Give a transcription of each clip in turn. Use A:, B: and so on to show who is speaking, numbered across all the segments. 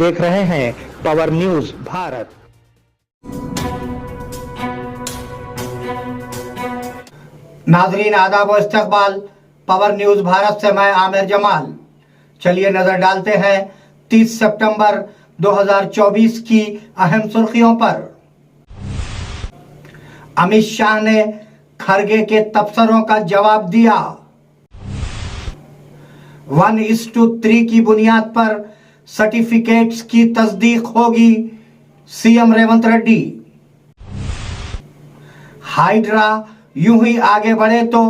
A: देख रहे हैं पावर न्यूज भारत।
B: नाजरीन आदाब व इस्तकबाल, पावर न्यूज भारत से मैं आमिर जमाल। चलिए नजर डालते हैं 30 सितंबर 2024 की अहम सुर्खियों पर। अमित शाह ने खरगे के तबसरों का जवाब दिया। 1:3 की बुनियाद पर सर्टिफिकेट्स की तस्दीक होगी, सीएम रेवंत रेड्डी। हाइड्रा यूं ही आगे बढ़े तो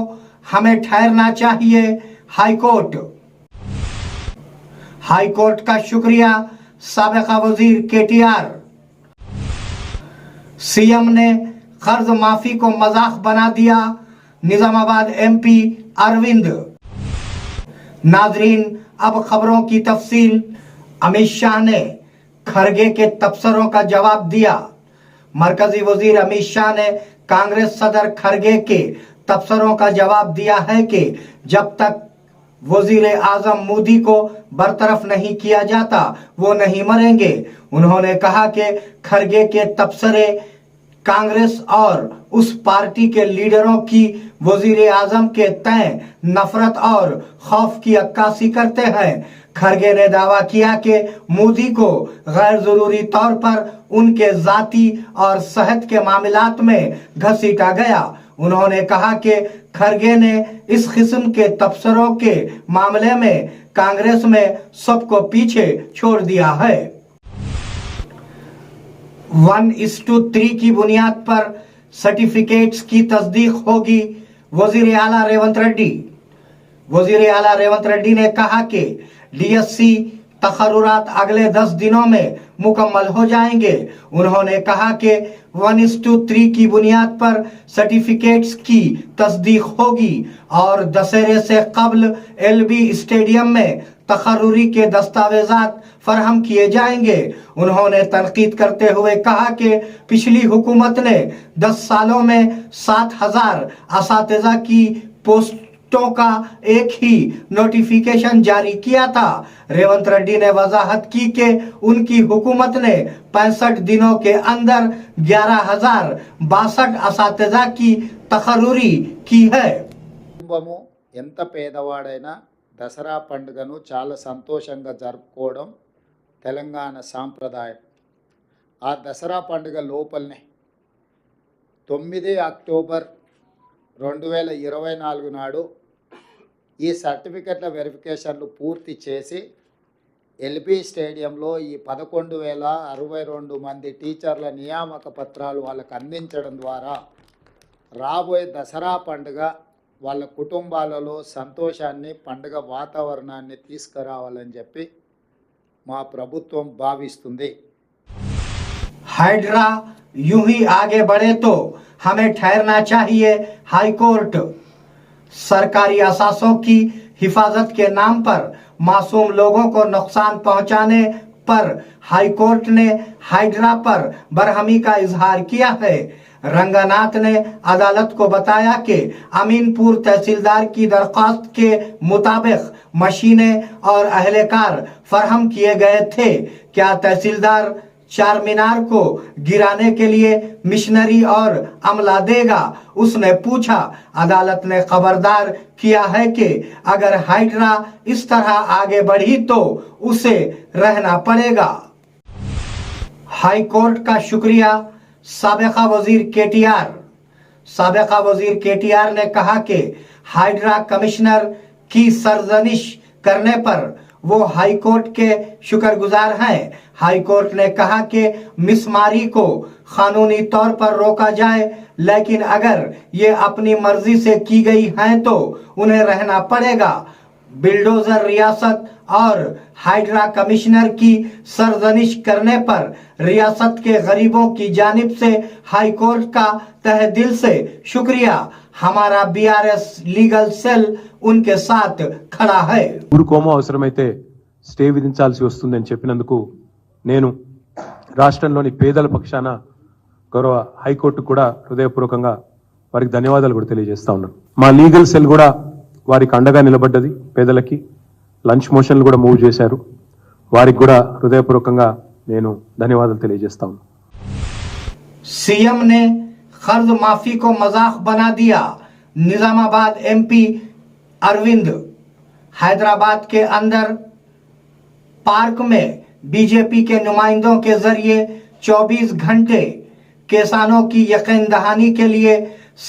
B: हमें ठहरना चाहिए, हाईकोर्ट। हाईकोर्ट का शुक्रिया साबिका वजीर केटीआर। सीएम ने कर्ज माफी को मजाक बना दिया, निजामाबाद एमपी अरविंद। नाजरीन अब खबरों की तफसील। अमित शाह ने खरगे के तबसरों का जवाब दिया। मरकजी वजीर अमित शाह ने कांग्रेस सदर खरगे के तबसरों का जवाब दिया है कि जब तक वजीर आजम मोदी को बरतरफ नहीं किया जाता वो नहीं मरेंगे। उन्होंने कहा कि खरगे के तबसरे कांग्रेस और उस पार्टी के लीडरों की वजीर आजम के तय नफरत और खौफ की अक्कासी करते हैं। खरगे ने दावा किया कि मोदी को गैर जरूरी तौर पर उनके जाती और सेहत के मामलात में घसीटा गया। उन्होंने कहा कि खरगे ने इस किस्म के तबसरों के मामले में कांग्रेस में सबको पीछे छोड़ दिया है। 1:3 की बुनियाद पर सर्टिफिकेट्स की तस्दीक होगी, वजीर आला रेवंत रेड्डी। वजीर आला रेवंत रेड्डी ने कहा कि डीएससी तकर्रुरात अगले 10 दिनों में मुकम्मल हो जाएंगे। उन्होंने कहा कि 1:3 की बुनियाद पर सर्टिफिकेट्स की तस्दीक होगी और दशहरे से कबल एलबी स्टेडियम में तकर्रुरी के दस्तावेजात फराहम किए जाएंगे। उन्होंने तनकीद करते हुए कहा कि पिछली हुकूमत ने 10 सालों में 7,000 असातिज़ा की पोस्टों का एक ही नोटिफिकेशन जारी किया था। रेवंत रेड्डी ने वजाहत की कि उनकी हुकूमत ने 65 दिनों के अंदर 11,062 असातिज़ा की तकर्रुरी की है।
C: ఎంత పేదవాడైనా దసరా పండుగను చాలా సంతోషంగా జరుపుకోవడం తెలంగాణ సాంప్రదాయం. ఆ దసరా పండుగ లోపలనే 9 అక్టోబర్ 2024 నాడు ఈ సర్టిఫికెట్ల వెరిఫికేషన్లు పూర్తి చేసి ఎల్బీ స్టేడియంలో ఈ 11,062 మంది టీచర్ల నియామక పత్రాలు వాళ్ళకు అందించడం ద్వారా రాబోయే దసరా పండుగ వాళ్ళ కుటుంబాలలో సంతోషాన్ని, పండుగ వాతావరణాన్ని తీసుకురావాలని చెప్పి మా ప్రభుత్వం భావిస్తుంది।
B: हाइड्रा यूं ही आगे बढ़े तो हमें ठहरना चाहिए, हाईकोर्ट। सरकारी असासों की हिफाजत के नाम पर मासूम लोगों को नुकसान पहुंचाने पर हाईकोर्ट ने हाइड्रा पर बरहमी का इजहार किया है। रंगनाथ ने अदालत को बताया कि अमीनपुर तहसीलदार की दरख्वास्त के मुताबिक मशीनें और अहलकार फराहम किए गए थे। क्या तहसीलदार चार मीनार को गिराने के लिए मिशनरी और अमला देगा? उसने पूछा। अदालत ने खबरदार किया है कि अगर हाइड्रा इस तरह आगे बढ़ी तो उसे रहना पड़ेगा। हाईकोर्ट का शुक्रिया साबिका वजीर केटीआर। साबिका वजीर केटीआर ने कहा कि हाइड्रा कमिश्नर की सरजनिश करने पर वो हाईकोर्ट के शुक्रगुजार हैं। हाईकोर्ट ने कहा कि मिसमारी को कानूनी तौर पर रोका जाए, लेकिन अगर ये अपनी मर्जी से की गई हैं तो उन्हें रहना पड़ेगा। बिल्डोजर रियासत और हाइड्रा कमिश्नर की सरजनिश करने पर रियासत के गरीबों की जानिब से हाईकोर्ट का तहे दिल से शुक्रिया। हमारा बीआरएस लीगल सेल उनके साथ खड़ा है।
D: ఊరుకోమో అవసరమైతే స్టే విధించాల్సి వస్తుందని చెప్పినందుకు నేను రాష్ట్రంలోని పేదల పక్షాన గౌరవ హైకోర్టు కూడా హృదయపూర్వకంగా వారికి ధన్యవాదాలు కూడా తెలియజేస్తా ఉన్నాను। మా లీగల్ సెల్ కూడా వారికి అండగా నిలబడ్డది। పేదలకి లంచ్ మోషన్లు కూడా మూవ్ చేశారు। వారికి కూడా హృదయపూర్వకంగా నేను ధన్యవాదాలు తెలియజేస్తాను.
B: सीएम ने कर्ज माफी को मजाक बना दिया। निजामाबाद एमपी अरविंद हैदराबाद के अंदर पार्क में बीजेपी के नुमाइंदों के जरिए 24 घंटे किसानों की यकीन दहानी के लिए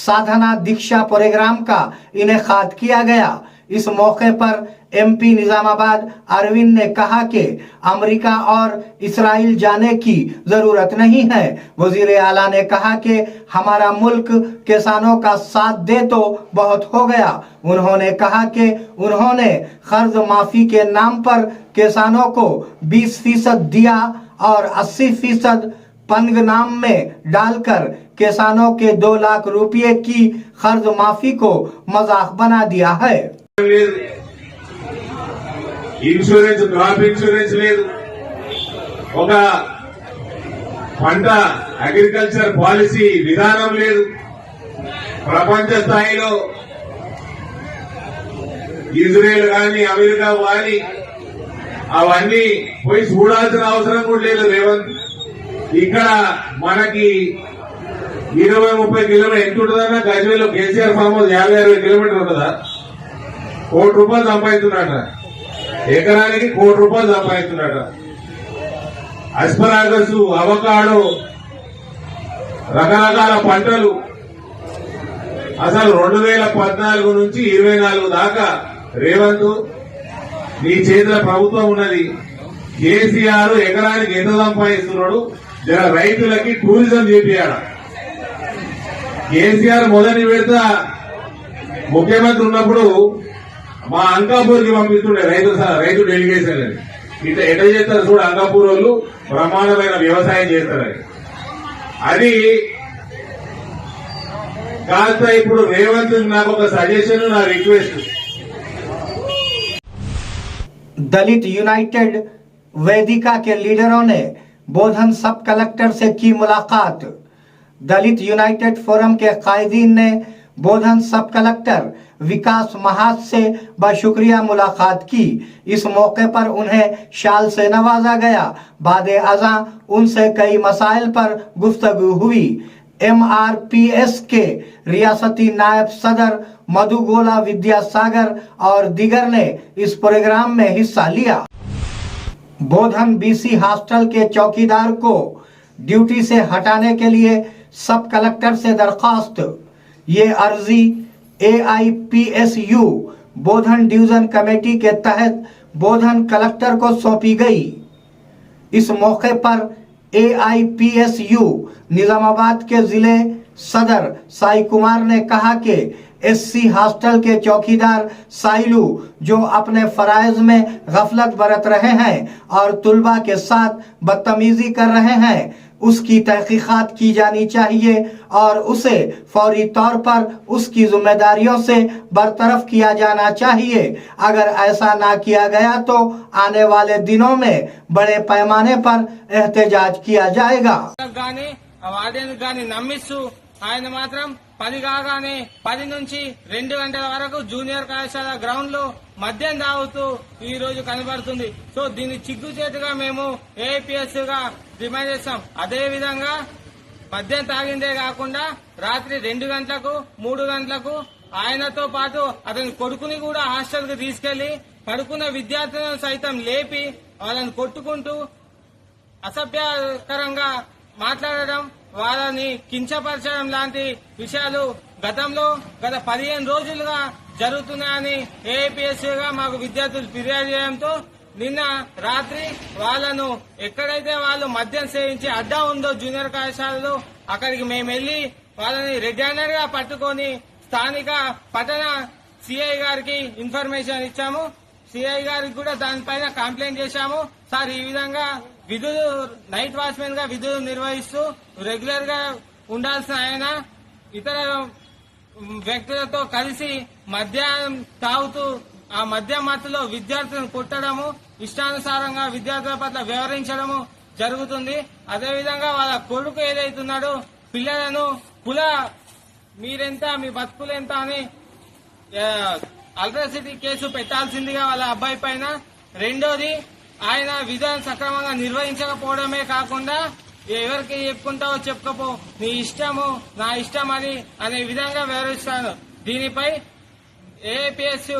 B: साधना दीक्षा प्रोग्राम का इनेकाद किया गया। इस मौके पर एमपी निजामाबाद अरविंद ने कहा कि अमेरिका और इस्राइल जाने की जरूरत नहीं है। वजीर आला ने कहा कि हमारा मुल्क किसानों का साथ दे तो बहुत हो गया। उन्होंने कहा कि उन्होंने कर्ज माफी के नाम पर किसानों को 20% दिया और 80% पंगनाम में डालकर किसानों के 2 लाख रुपए की कर्ज माफी को मजाक बना दिया है।
E: ఇన్సూరెన్స్, క్రాప్ ఇన్సూరెన్స్ లేదు, ఒక పంట అగ్రికల్చర్ పాలసీ విధానం లేదు. ప్రపంచ స్థాయిలో ఇజ్రాయెల్ కానీ అమెరికా కానీ అవన్నీ పోయి చూడాల్సిన అవసరం కూడా లేదు రేవంత్. ఇక్కడ మనకి 20-30 కిలోమీటర్ ఎంత ఉంటుందన్నా Gajwel KCR farm house 50-60 kilometre ఉంటుందా? ₹1 కోటి సంపాదిస్తున్నాడ, ఎకరానికి ₹1 కోటి సంపాదిస్తున్నాడ. అస్పరాగస్, అవకాడో, రకరకాల పంటలు అసలు 2014 నుంచి 24 దాకా రేవంత్ నీ చేతుల ప్రభుత్వం ఉన్నది. కేసీఆర్ ఎకరానికి ఎంత సంపాదిస్తున్నాడు? జర రైతులకి టూరిజం చేపియాడ. కేసీఆర్ మొదటి విడత ముఖ్యమంత్రి ఉన్నప్పుడు మా అంకాపూర్కి పంపిస్తుండే రైతు డెలిగేషన్ అని. ఇట్లా ఎట్లా చేస్తారు చూడు, అంకాపూర్ వాళ్ళు బ్రహ్మాండమైన వ్యవసాయం చేస్తారని. అది కాస్త ఇప్పుడు రేవంత్ నాకు ఒక సజెషన్, నా రిక్వెస్ట్.
B: दलित यूनाइटेड वेदिका के लीडरों ने बोधन सब कलेक्टर से की मुलाकात। दलित यूनाइटेड फोरम के कायदीन ने बोधन सब कलेक्टर विकास महात से बशुक्रिया मुलाकात की। इस मौके पर उन्हें शाल से नवाजा गया। बादे अज़ां उनसे कई मसाइल पर गुफ्तगू हुई। MRPS के रियासती नायब सदर मधुगोला विद्यासागर और दीगर ने इस प्रोग्राम में हिस्सा लिया। बोधन BC हॉस्टल के चौकीदार को ड्यूटी से हटाने के लिए सब कलेक्टर से दरखास्त। ये अर्जी AIPSU बोधन डिवीजन कमेटी के तहत बोधन कलेक्टर को सौंपी गई। इस मौके पर AIPSU निजामाबाद के जिले सदर साई कुमार ने कहा कि SC हॉस्टल के चौकीदार साइलू जो अपने फराइज में गफलत बरत रहे हैं और तुलबा के साथ बदतमीजी कर रहे हैं, उसकी तहकीकात की जानी चाहिए और उसे फौरी तौर पर उसकी जिम्मेदारियों से बरतरफ किया जाना चाहिए। अगर ऐसा ना किया गया तो आने वाले दिनों में बड़े पैमाने पर एहतजाज किया जाएगा।
F: ఆయన మాత్రం 10 కాగానే 10 నుంచి 2 గంటల వరకు జూనియర్ కళాశాల గ్రౌండ్ లో మద్యం తాగుతూ ఈ రోజు కనబడుతుంది. సో దీన్ని చిగ్గుచేటుగా మేము AIPS గా డిమాండ్ చేస్తాం. అదే విధంగా మద్యం తాగిందే కాకుండా రాత్రి 2 గంటలకు 3 గంటలకు ఆయనతో పాటు అతని కొడుకుని కూడా హాస్టల్ కు తీసుకెళ్లి పడుకున్న విద్యార్థులను సైతం లేపి వాళ్ళని కొట్టుకుంటూ అసభ్యకరంగా మాట్లాడడం, వాళ్ళని కించపరచడం లాంటి విషయాలు గతంలో గత 15 రోజులుగా జరుగుతున్నాయని AIPS గా మాకు విద్యార్థులు ఫిర్యాదు చేయడంతో నిన్న రాత్రి వాళ్ళను ఎక్కడైతే వాళ్ళు మద్యం సేవించి అడ్డా ఉందో జూనియర్ కళాశాలలో అక్కడికి మేము వెళ్లి వాళ్ళని రెడ్ హ్యాండెడ్ గా పట్టుకొని స్థానిక పట్టణ CI గారికి ఇన్ఫర్మేషన్ ఇచ్చాము. CI గారికి కూడా దానిపైన కంప్లైంట్ చేశాము. సార్, ఈ విధంగా విధులు నైట్ వాచ్మెన్ గా విధులు నిర్వహిస్తూ రెగ్యులర్ గా ఉండాల్సిన ఆయన ఇతర వ్యక్తులతో కలిసి మద్యం తాగుతూ ఆ మద్యం మత్తులో విద్యార్థులను కొట్టడము, ఇష్టానుసారంగా విద్యార్థుల పట్ల వ్యవహరించడము జరుగుతుంది. అదేవిధంగా వాళ్ళ కొడుకు ఏదైతున్నాడో పిల్లలను మీరెంత మీ బతుకులెంత అని అల్ట్రాసిటీ కేసు పెట్టాల్సిందిగా వాళ్ళ అబ్బాయి పైన. రెండోది ఆయన విధులను సక్రమంగా నిర్వహించకపోవడమే కాకుండా ఎవరికి చెప్పుకుంటావో చెప్పుకపో, నీ ఇష్టము నా ఇష్టం అని అనే విధంగా వ్యవహరిస్తాను. దీనిపై ఏఐపిఎస్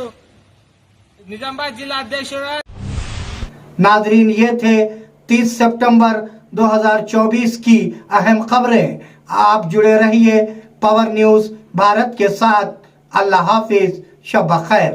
F: నిజామాబాద్ जिला अध्यक्ष।
B: नाजरीन, ये थे 30 सितंबर 2024 की अहम खबरें। आप जुड़े रहिए पावर न्यूज भारत के साथ। अल्लाह हाफिज, शब खैर।